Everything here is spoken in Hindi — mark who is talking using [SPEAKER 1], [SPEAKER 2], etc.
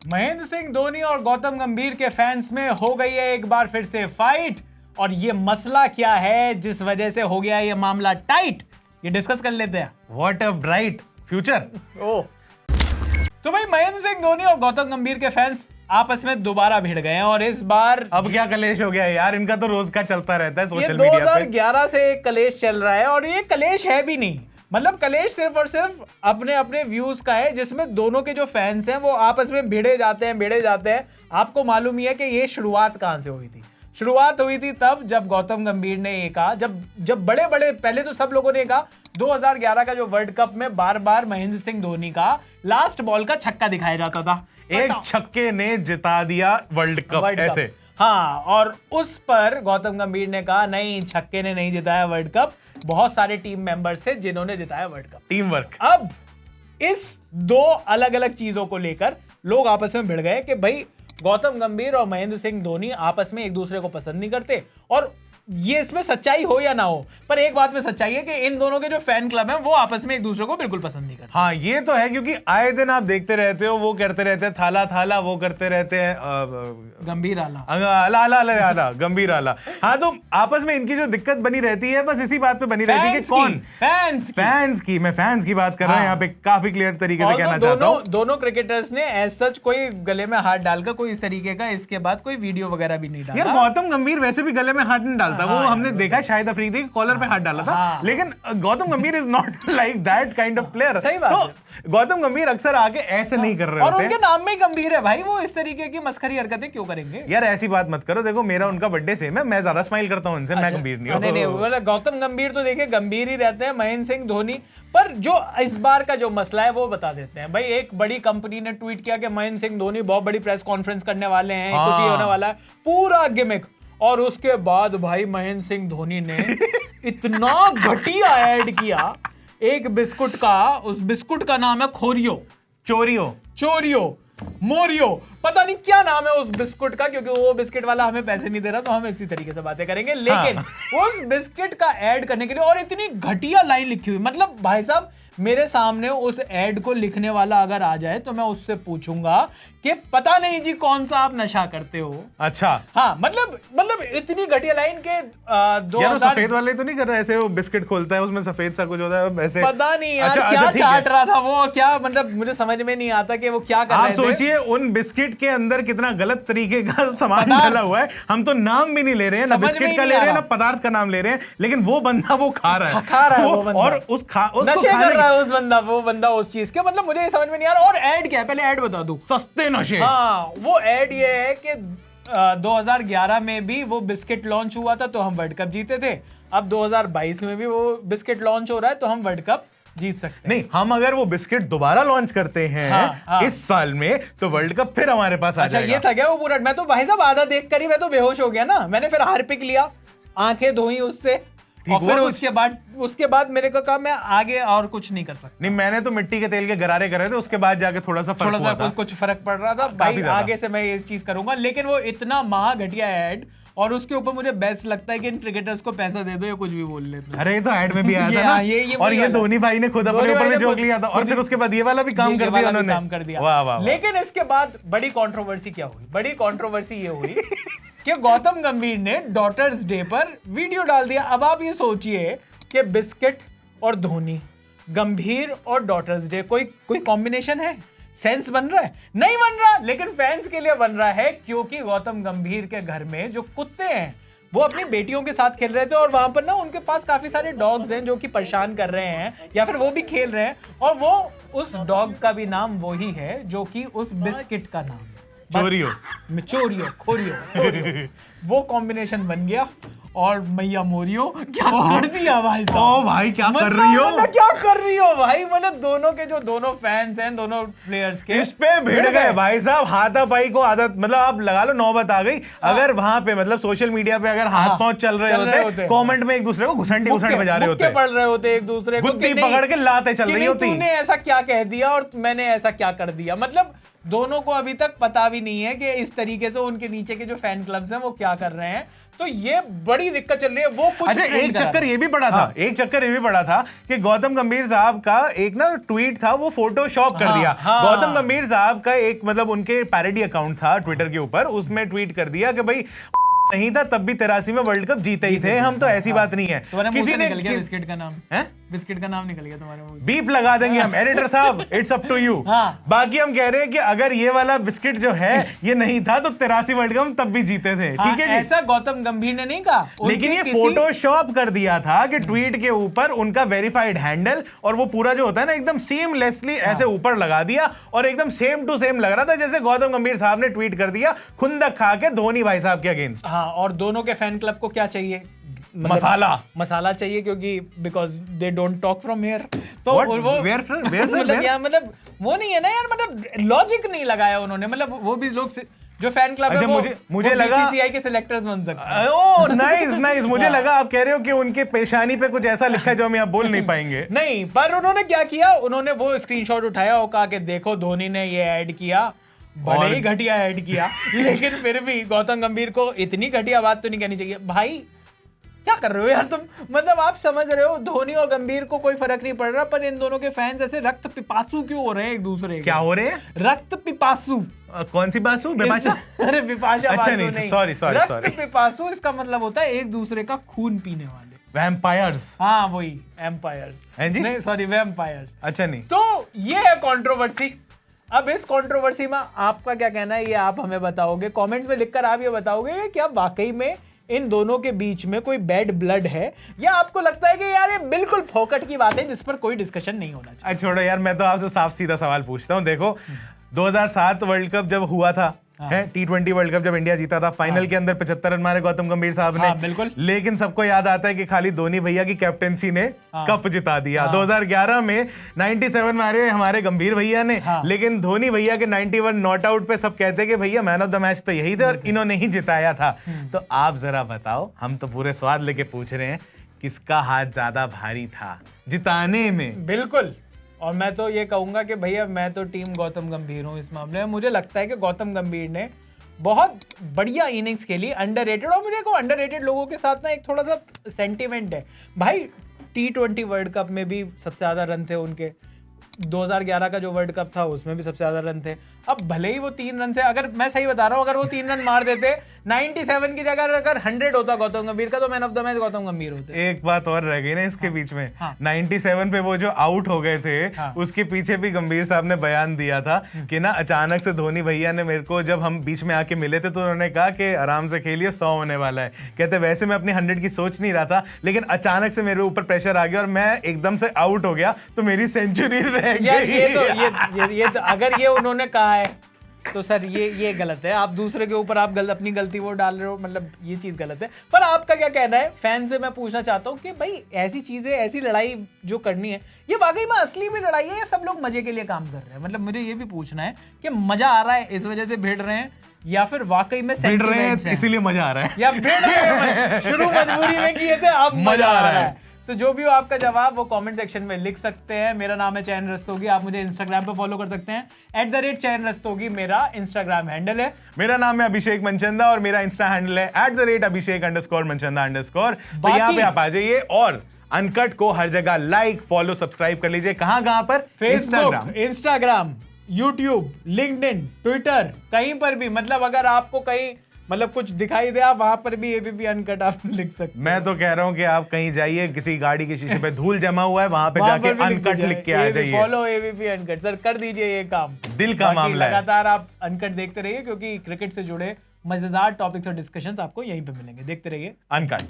[SPEAKER 1] महेंद्र सिंह धोनी और गौतम गंभीर के फैंस में हो गई है एक बार फिर से फाइट, और ये मसला क्या है जिस वजह से हो गया ये मामला टाइट, ये डिस्कस कर लेते हैं।
[SPEAKER 2] What a bright future.
[SPEAKER 1] Oh, तो भाई महेंद्र सिंह धोनी और गौतम गंभीर के फैंस आपस में दोबारा भिड़ गए हैं, और इस बार
[SPEAKER 2] अब क्या कलेश हो गया यार, इनका तो रोज का चलता रहता है
[SPEAKER 1] ये
[SPEAKER 2] सोशल मीडिया पे।
[SPEAKER 1] 2011 से एक कलेश चल रहा है, और ये कलेश है भी नहीं, मतलब कलेश सिर्फ और सिर्फ अपने अपने व्यूज का है, जिसमें दोनों के जो फैंस हैं वो आपस में भिड़े जाते हैं। आपको मालूम ही है कि ये शुरुआत कहां से हुई थी। शुरुआत हुई थी तब जब गौतम गंभीर ने ये कहा, जब बड़े बड़े पहले तो सब लोगों ने कहा 2011 का जो वर्ल्ड कप में बार बार महेंद्र सिंह धोनी का लास्ट बॉल का छक्का दिखाया जाता था,
[SPEAKER 2] एक छक्के ने जिता दिया वर्ल्ड कप ऐसे।
[SPEAKER 1] हाँ, और उस पर गौतम गंभीर ने कहा नहीं, छक्के ने नहीं जिताया वर्ल्ड कप, बहुत सारे टीम मेंबर्स थे जिन्होंने जिताया वर्ल्ड कप,
[SPEAKER 2] टीम वर्क।
[SPEAKER 1] अब इस दो अलग अलग चीजों को लेकर लोग आपस में भिड़ गए कि भाई गौतम गंभीर और महेंद्र सिंह धोनी आपस में एक दूसरे को पसंद नहीं करते, और ये इसमें सच्चाई हो या ना हो, पर एक बात में सच्चाई है कि इन दोनों के जो फैन क्लब हैं वो आपस में एक दूसरे को बिल्कुल पसंद नहीं करते।
[SPEAKER 2] हाँ ये तो है, क्योंकि आए दिन आप देखते रहते हो, वो करते रहते हैं थाला थाला, वो करते रहते हैं
[SPEAKER 1] गंभीर आला
[SPEAKER 2] आला आला आला आला गंभीर आला। हाँ, तो आपस में इनकी जो दिक्कत बनी रहती है बस इसी बात पे बनी रहती है कि कौन फैंस की, मैं फैंस की बात कर रहा हूँ यहाँ पे काफी क्लियर तरीके से कहना चाहता हूँ।
[SPEAKER 1] दोनों क्रिकेटर्स ने एज सच कोई गले में हाथ डालकर कोई इस तरीके का इसके बाद कोई वीडियो वगैरह भी नहीं डाला।
[SPEAKER 2] यार गौतम गंभीर वैसे भी गले में हाथ नहीं डालता, वो हमने देखा शायद अफरीदी कॉलर पे हाथ डाला था, लेकिन गौतम गंभीर is not like that kind of player.
[SPEAKER 1] सही बात
[SPEAKER 2] तो गौतम गंभीर अक्सर आके ऐसे नहीं कर रहे
[SPEAKER 1] और
[SPEAKER 2] होते,
[SPEAKER 1] उनके नाम में ही गंभीर है भाई, वो इस तरीके की मस्खरी हरकतें क्यों करेंगे?
[SPEAKER 2] यार ऐसी बात मत करो, देखो मेरा उनका बर्थडे सेम है, मैं ज्यादा स्माइल करता हूं उनसे, मैं गंभीर नहीं हूं।
[SPEAKER 1] नहीं, गौतम गंभीर तो देखिए गंभीर ही रहते हैं, महेंद्र सिंह धोनी। पर जो इस बार का जो मसला है वो बता देते हैं भाई। एक बड़ी कंपनी ने ट्वीट किया कि महेंद्र सिंह धोनी बहुत बड़ी प्रेस कॉन्फ्रेंस करने वाले हैं, कुछ ही होने वाला है, पूरा गिमिक। और उसके बाद भाई महेंद्र सिंह धोनी ने इतना घटिया ऐड किया एक बिस्कुट का, उस बिस्कुट का नाम है खोरियो, चोरियो, मोरियो, पता नहीं क्या नाम है उस बिस्कुट का, क्योंकि वो बिस्किट वाला हमें पैसे नहीं दे रहा तो हम इसी तरीके से बातें करेंगे। लेकिन उस बिस्किट का ऐड करने के लिए, और इतनी घटिया लाइन लिखी हुई, मतलब भाई साहब मेरे सामने उस ऐड को लिखने वाला अगर आ जाए तो मैं उससे पूछूंगा कि पता नहीं जी कौन सा आप नशा करते हो।
[SPEAKER 2] अच्छा,
[SPEAKER 1] हाँ, मतलब इतनी घटिया लाइन के
[SPEAKER 2] सफेद वाले तो नहीं कर रहा ऐसे, वो बिस्किट खोलता है उसमें सफेद सा कुछ होता है ऐसे,
[SPEAKER 1] पता नहीं यार क्या चाट रहा था वो, क्या मतलब मुझे समझ में नहीं आता कि वो क्या कर रहे थे।
[SPEAKER 2] आप सोचिए उन बिस्किट के अंदर कितना गलत तरीके का सामान डाला हुआ है। हम तो नाम भी नहीं ले रहे हैं, ना बिस्किट का ले रहे हैं, ना पदार्थ का नाम ले रहे हैं, लेकिन वो बंदा वो खा रहा है और वो बंदा
[SPEAKER 1] उस चीज के, मतलब मुझे समझ में नहीं आ रहा। और ऐड क्या है, पहले ऐड बता दूं।
[SPEAKER 2] सस्ते नशे।
[SPEAKER 1] हाँ, वो ऐड ये है कि 2011 में भी वो बिस्किट लॉन्च हुआ था तो हम वर्ल्ड कप जीते थे, अब 2022 में भी वो बिस्किट लॉन्च हो रहा है तो हम वर्ल्ड कप जीत सकते हैं।
[SPEAKER 2] नहीं, हम अगर वो बिस्किट दोबारा लॉन्च करते हैं इस साल में तो वर्ल्ड कप फिर हमारे पास आ जाएगा।
[SPEAKER 1] ये था क्या वो पूरा? मैं तो भाई साहब आधा देख कर ही मैं तो बेहोश हो गया ना। मैंने फिर हार्पिक लिया, आंखें धोई उससे, और फिर उसके बाद मेरे को कहा मैं आगे और कुछ नहीं कर सकता।
[SPEAKER 2] नहीं, मैंने तो मिट्टी के तेल के गरारे करे थे, उसके बाद जाके थोड़ा सा
[SPEAKER 1] कुछ फर्क पड़ रहा था भाई। आगे से मैं ये चीज करूंगा, लेकिन वो इतना महा घटिया ऐड, और उसके ऊपर मुझे बेस्ट लगता है कि इन क्रिकेटर्स को पैसा दे दो या कुछ भी बोल लेते हैं।
[SPEAKER 2] अरे तो ऐड में भी आया था ना, और ये धोनी भाई ने खुद अपने ऊपर में जोक लिया था, और फिर उसके बाद ये वाला भी काम कर दिया उन्होंने।
[SPEAKER 1] वाह वाह। लेकिन इसके बाद बड़ी कंट्रोवर्सी क्या हुई? बड़ी कंट्रोवर्सी ये हुई कि गौतम गंभीर ने डॉटर्स डे पर वीडियो डाल दिया। अब आप ये सोचिए कि बिस्किट और धोनी, गंभीर और डॉटर्स डे, कोई कॉम्बिनेशन है? सेंस बन रहा है? नहीं बन रहा, लेकिन फैंस के लिए बन रहा है, क्योंकि गौतम गंभीर के घर में जो कुत्ते हैं वो अपनी बेटियों के साथ खेल रहे थे, और वहां पर ना उनके पास काफी सारे डॉग्स हैं जो कि परेशान कर रहे हैं, या फिर वो भी खेल रहे हैं, और वो उस डॉग का भी नाम वही है जो कि उस बिस्किट का नाम है, चोरियो, खोरियो। वो कॉम्बिनेशन बन गया, और मैया मोरियो क्या कर दिया भाई साहब।
[SPEAKER 2] ओ भाई क्या कर रही हो?
[SPEAKER 1] क्या कर रही हो भाई? मतलब दोनों के जो दोनों फैंस हैं, दोनों प्लेयर्स के,
[SPEAKER 2] इस पे भिड़ गए भाई साहब। हाथापाई को आदत, मतलब आप लगा लो नौबत आ गई। अगर वहां पे मतलब सोशल मीडिया पे अगर हाथ पांव चल रहे होते, कमेंट में एक दूसरे को घुसंडी बजा रहे होते,
[SPEAKER 1] पड़ रहे होते एक दूसरे को,
[SPEAKER 2] गुत्ती पकड़ के लाते चल रही होती।
[SPEAKER 1] तूने ऐसा क्या कह दिया और मैंने ऐसा क्या कर दिया। मतलब दोनों को अभी तक पता भी नहीं है कि इस तरीके से उनके नीचे के जो फैन क्लब्स हैं वो क्या कर रहे हैं। तो ये बड़ी दिक्कत चल रही है। वो कुछ
[SPEAKER 2] अच्छा, एक चक्कर ये भी पड़ा था, एक चक्कर ये भी पड़ा था कि गौतम गंभीर साहब का एक ना ट्वीट था, वो फोटोशॉप कर दिया। गौतम गंभीर साहब का एक मतलब उनके पैरोडी अकाउंट था ट्विटर के ऊपर, उसमें ट्वीट कर दिया कि भाई नहीं था तब भी 83 में वर्ल्ड कप जीते ही थे हम, तो ऐसी बात नहीं है।
[SPEAKER 1] किसी ने बिस्किट का नाम है, बिस्किट का नाम निकल गया तुम्हारे मुंह से।
[SPEAKER 2] बीप लगा देंगे हम, एडिटर साहब इट्स अप टू यू। बाकी हम कह रहे हैं कि अगर ये वाला बिस्किट जो है ये नहीं था तो 83 वर्ल्ड कप हम तब भी जीते थे, ठीक है जी।
[SPEAKER 1] ऐसा गौतम गंभीर ने नहीं कहा,
[SPEAKER 2] लेकिन ये फोटोशॉप कर दिया था कि ट्वीट के ऊपर उनका वेरीफाइड हैंडल और वो पूरा जो होता है ना एकदम सीमलेसली ऐसे ऊपर लगा दिया और एकदम सेम टू सेम लग रहा था जैसे गौतम गंभीर साहब ने ट्वीट कर दिया खुंदक खा के धोनी भाई साहब के अगेंस्ट।
[SPEAKER 1] हाँ, और दोनों के फैन क्लब को क्या चाहिए? मसाला चाहिए, क्योंकि because they don't talk from here. तो वो मतलब वो नहीं है ना यार, मतलब लॉजिक नहीं लगाया उन्होंने। मतलब वो भी लोग जो फैन क्लब है वो मुझे लगा बीसीसीआई के सिलेक्टर्स बन सकते हैं।
[SPEAKER 2] ओह नाइस मुझे लगा आप कह रहे हो कि उनके पेशानी पे कुछ ऐसा लिखा है जो हम यहाँ बोल नहीं पाएंगे।
[SPEAKER 1] नहीं, पर उन्होंने क्या किया, उन्होंने वो स्क्रीनशॉट उठाया और कहा कि देखो धोनी ने ये ऐड किया, बड़े ही घटिया ऐड किया। लेकिन फिर भी गौतम गंभीर को इतनी घटिया बात तो नहीं कहनी चाहिए। भाई क्या कर रहे हो यार तुम? मतलब आप समझ रहे हो धोनी और गंभीर को कोई फर्क नहीं पड़ रहा, पर इन दोनों के फैंस ऐसे रक्त पिपासु क्यों हो रहे हैं एक दूसरे के?
[SPEAKER 2] क्या हो रहे हैं?
[SPEAKER 1] रक्त पिपासु।
[SPEAKER 2] कौन सी बासु? बिपाशा?
[SPEAKER 1] अरे बिपाशा
[SPEAKER 2] अच्छा नहीं, सॉरी।
[SPEAKER 1] रक्त पिपासु इसका मतलब होता है एक दूसरे का खून पीने वाले।
[SPEAKER 2] वैम्पायर्स।
[SPEAKER 1] हाँ वही एम्पायर्स।
[SPEAKER 2] नहीं
[SPEAKER 1] सॉरी वैम्पायर्स।
[SPEAKER 2] अच्छा नहीं,
[SPEAKER 1] तो ये है कंट्रोवर्सी। अब इस कंट्रोवर्सी में आपका क्या कहना है ये आप हमें बताओगे, कमेंट्स में लिखकर आप ये बताओगे कि क्या वाकई में इन दोनों के बीच में कोई बैड ब्लड है, या आपको लगता है कि यार ये बिल्कुल फोकट की बात है जिस पर कोई डिस्कशन नहीं होना चाहिए?
[SPEAKER 2] छोड़ो यार, मैं तो आपसे साफ सीधा सवाल पूछता हूँ। देखो 2007 वर्ल्ड कप जब हुआ था, T20 वर्ल्ड कप जब इंडिया जीता था, फाइनल के अंदर 75 रन मारे गौतम गंभीर साहब ने।
[SPEAKER 1] बिल्कुल।
[SPEAKER 2] लेकिन सबको याद आता है कि खाली धोनी भैया की कैप्टेंसी ने कप जिता दिया। 2011 में 97 मारे हमारे गंभीर भैया ने, लेकिन धोनी भैया के 91 नॉट आउट पे सब कहते हैं कि भैया मैन ऑफ द मैच तो यही थे और इन्होंने ही जिताया था। तो आप जरा बताओ, हम तो पूरे स्वाद लेके पूछ रहे हैं, किसका हाथ ज्यादा भारी था जिताने में?
[SPEAKER 1] बिल्कुल, और मैं तो ये कहूंगा कि भैया मैं तो टीम गौतम गंभीर हूं इस मामले में। मुझे लगता है कि गौतम गंभीर ने बहुत बढ़िया इनिंग्स खेली, अंडररेटेड। और मुझे को अंडररेटेड लोगों के साथ ना एक थोड़ा सा सेंटीमेंट है भाई। T20 वर्ल्ड कप में भी सबसे ज्यादा रन थे उनके, 2011 का जो वर्ल्ड कप था उसमें भी सबसे ज्यादा रन थे। अब भले ही वो 3 रन से, अगर मैं सही बता रहा हूँ, अगर वो 3 रन मार देते 97 की जगह अगर 100 होता गौतम गंभीर का, तो man of the match Gautam गंभीर होते।
[SPEAKER 2] एक बात और रह गई ना इसके बीच में, 97 पे वो जो आउट हो गए थे, उसके पीछे भी गंभीर साहब ने बयान दिया था कि ना अचानक से धोनी भैया ने मेरे को, जब हम बीच में आके मिले थे तो उन्होंने कहा कि आराम से खेलिए 100 होने वाला है। कहते वैसे मैं अपनी 100 की सोच नहीं रहा था, लेकिन अचानक से मेरे ऊपर प्रेशर आ गया और मैं एकदम से आउट हो गया, तो मेरी सेंचुरी रह गई।
[SPEAKER 1] ये तो अगर ये उन्होंने कहा है तो सर ये गलत है। आप दूसरे के ऊपर आप अपनी गलती वो डाल रहे हो, मतलब ये चीज गलत है। पर आपका क्या कहना है? फैन से मैं पूछना चाहता हूँ कि भाई ऐसी चीजें, ऐसी लड़ाई जो करनी है, ये वाकई में असली में लड़ाई है या सब लोग मजे के लिए काम कर रहे हैं? मतलब मुझे ये भी पूछना है कि मजा आ रहा है इस वजह से भिड़ रहे हैं, या फिर वाकई में
[SPEAKER 2] भिड़ रहे हैं इसीलिए मजा आ रहा है,
[SPEAKER 1] या भिड़ रहे हैं शुरू मजबूरी में किए थे अब मजा आ रहा है? तो जो भी हो आपका जवाब वो कमेंट सेक्शन में लिख सकते हैं। मेरा नाम है चयन रस्तोगी, आप मुझे इंस्टाग्राम पे फॉलो कर सकते हैं @चयन रस्तोगी मेरा इंस्टाग्राम हैंडल है।
[SPEAKER 2] मेरा नाम है अभिषेक मनचंदा और मेरा इंस्टा हैंडल है @abhishek_manchanda_। तो यहाँ पे आप आ जाइए और अनकट को हर जगह लाइक, फॉलो, सब्सक्राइब कर लीजिए। कहाँ पर?
[SPEAKER 1] Facebook, Instagram, YouTube, LinkedIn, Twitter, कहीं पर भी। मतलब अगर आपको कहीं मतलब कुछ दिखाई दे, आप वहां पर भी एबीपी अनकट आप लिख सकते हैं।
[SPEAKER 2] मैं तो कह रहा हूँ कि आप कहीं जाइए, किसी गाड़ी के शीशे पे धूल जमा हुआ है, वहां पे जाके अनकट लिख के आ जाइए।
[SPEAKER 1] Follow ABP uncut. सर कर दीजिए ये काम,
[SPEAKER 2] दिल का मामला है।
[SPEAKER 1] लगातार आप अनकट देखते रहिए, क्योंकि क्रिकेट से जुड़े मजेदार टॉपिक्स और डिस्कशंस आपको यहीं पे मिलेंगे। देखते रहिए
[SPEAKER 2] अनकट।